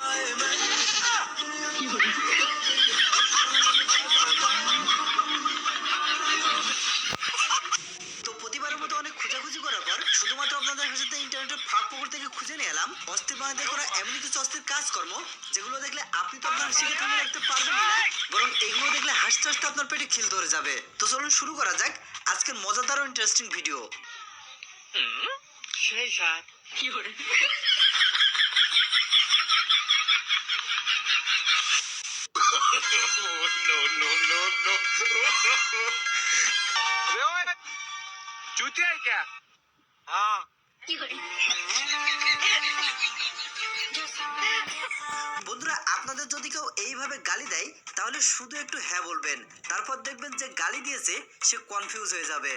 তো প্রতিবারের মতো অনেক খোঁজাখুঁজি করার পর শুধুমাত্র আপনাদের সাথে ইন্টারনেটের ফাঁক পুকুর থেকে খুঁজে নিয়ে এলাম অস্থির বানাতে করা এমন কিছু অস্থির কাজকর্ম যেগুলো দেখলে আপনি তো আপনার হাসিকে থামিয়ে রাখতে পারবেন না, বরং এগুলো দেখলে হাসতে হাসতে আপনার পেটে খিল ধরে যাবে। তো চলুন শুরু করা যাক আজকের মজাদার ও ইন্টারেস্টিং ভিডিও। সেই স্বাদ কি করে चूतिया है क्या? हाँ বন্ধুরা, আপনাদের যদি কেউ এইভাবে গালি দেয় তাহলে শুধু একটু হ্যাঁ বলবেন, তারপর দেখবেন যে গালি দিয়েছে সে কনফিউজ হয়ে যাবে।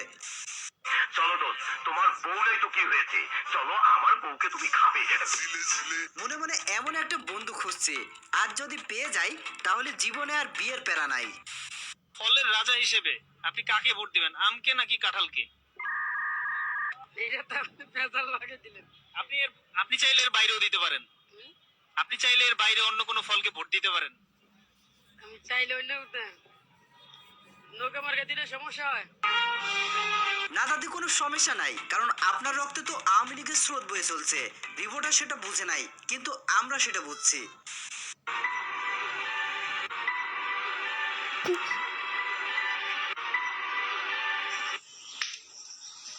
চলো দোস্ত, তোমার বউলে তো কি হয়েছে, চলো আমার বউকে তুমি খাবে। মনে মনে এমন একটা বন্ধু খুঁজছে, আর যদি পেয়ে যায় তাহলে জীবনে আর বিয়ের প্যারা নাই। ফলের রাজা হিসেবে আপনি কাকে ভোট দিবেন, আমকে নাকি কাঁঠালকে? আপনি চাইলে এর বাইরেও দিতে পারেন, আপনি চাইলে এর বাইরে অন্য কোনো ফলকে ভোট দিতে পারেন। আমি চাইলে হইলেও নৌকা মার্কা দিলে সমস্যা হয় না দাদি, কোনো সমস্যা নাই, কারণ আপনার রক্তে তো আওয়ামী লীগের স্রোত বয়ে চলছে। রিপোর্টার সেটা বুঝে নাই, কিন্তু আমরা সেটা বুঝছি।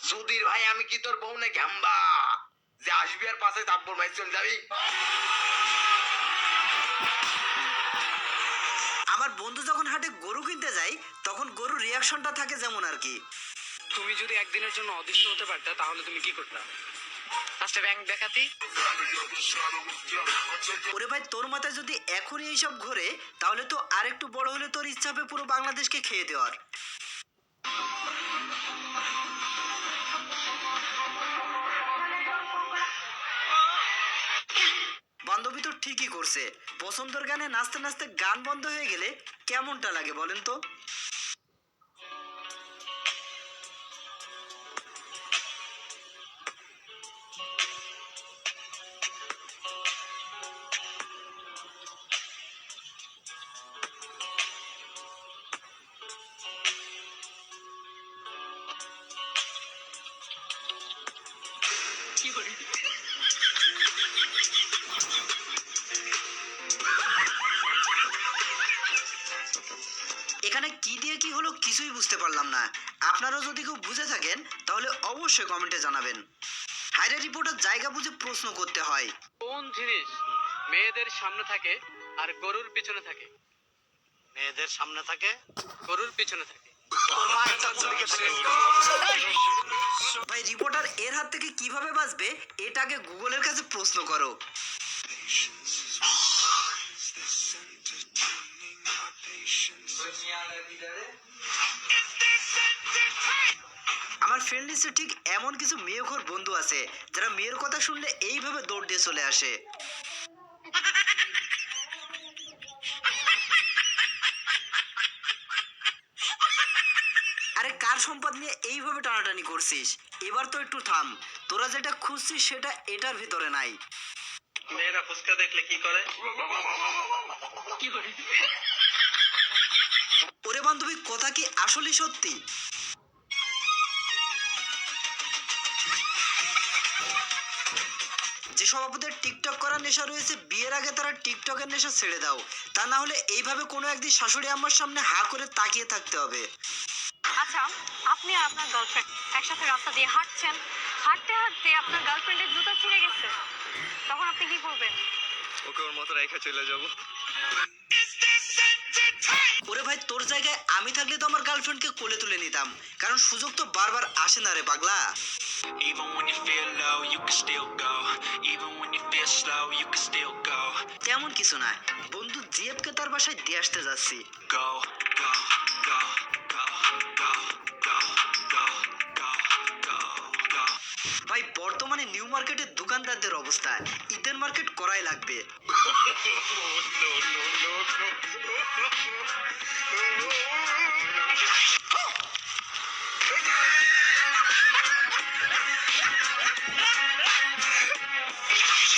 সুধীর ভাই, আমি কি তোর বউ না ঘ্যাম্বা যে আসবি আর পাশে থাপ্পড় মাইর চলে যাবি? আমার বন্ধু যখন হাটে গরু কিনতে যায় তখন গরুর রিয়াকশনটা থাকে যেমন আর কি। তুমি যদি একদিনের জন্য অদৃশ্য হতে পারতে তাহলে তুমি কি করতে? ফার্স্টে ব্যাংক দেখাতি। ওরে ভাই, তোর মাথায় যদি এখনই এইসব ঘোরে তাহলে তো আরেকটু বড় হলে তোর ইচ্ছা হবে পুরো বাংলাদেশকে খেয়ে দেওয়ার। বান্ধবী তো ঠিকই করছে, পছন্দের গানে নাচতে নাচতে গান বন্ধ হয়ে গেলে কেমনটা লাগে বলেন তো? কি করে এখানে কি দিয়ে কি হলো কিছুই বুঝতে পারলাম না। আপনারাও যদি কেউ বুঝে থাকেন তাহলে অবশ্যই কমেন্টে জানাবেন। হাইরে রিপোর্টার, জায়গা বুঝে প্রশ্ন করতে হয়। কোন জিনিস মেয়েদের সামনে থাকে আর গরুর পিছনে থাকে? মেয়েদের সামনে থাকে, গরুর পিছনে থাকে। ভাই রিপোর্টার এর হাত থেকে কিভাবে বাঁচবে এটাকে গুগলের কাছে প্রশ্ন করো। আমার ফ্রেন্ড লিস্টে ঠিক এমন কিছু মেয়েঘর বন্ধু আছে যারা মেয়ের কথা শুনলে এইভাবে দৌড় দিয়ে চলে আসে। আরে কার সম্পদ নিয়ে এইভাবে টানাটানি করছিস? এবার তো একটু থাম, তোরা যেটা খুঁজছিস সেটা এটার ভিতরে নাই। মেয়েরা ফুচকা দেখলে কি করে? কি করে ওরে বান্ধবী, কথা কি আসলে সত্যি? যে সভাপতির টিকটক করার নেশা রয়েছে, বিয়ের আগে তারা টিকটকের নেশা ছেড়ে দাও, তা না হলে এইভাবে কোনো একদিন শাশুড়ি আম্মার সামনে হা করে তাকিয়ে থাকতে হবে। আচ্ছা, আপনি আর আপনার গার্লফ্রেন্ড একসাথে রাস্তা দিয়ে হাঁটছেন, হাঁটতে হাঁটতে আপনার গার্লফ্রেন্ডের জুতা ছিঁড়ে গেছে, তখন আপনি কি করবেন? ওকে ওর মতো রেখে চলে যাবো। ওরে ভাই, তোর জায়গায় আমি থাকলে তো আমার গার্লফ্রেন্ডকে কোলে তুলে নিতাম, কারণ সুযোগ তো বারবার আসে না রে পাগলা। Even when you feel low, you can still go. Even when you feel slow, you can still go. তেমন কিছু না, বন্ধু জিএফকে তার বাসায় দিয়ে আসতে যাচ্ছি। Go, go, go, go, go, go, go, go, go, go. ভাই বর্তমানে নিউ মার্কেটের দোকানদারদের অবস্থা ঈদের মার্কেট করাই লাগবে।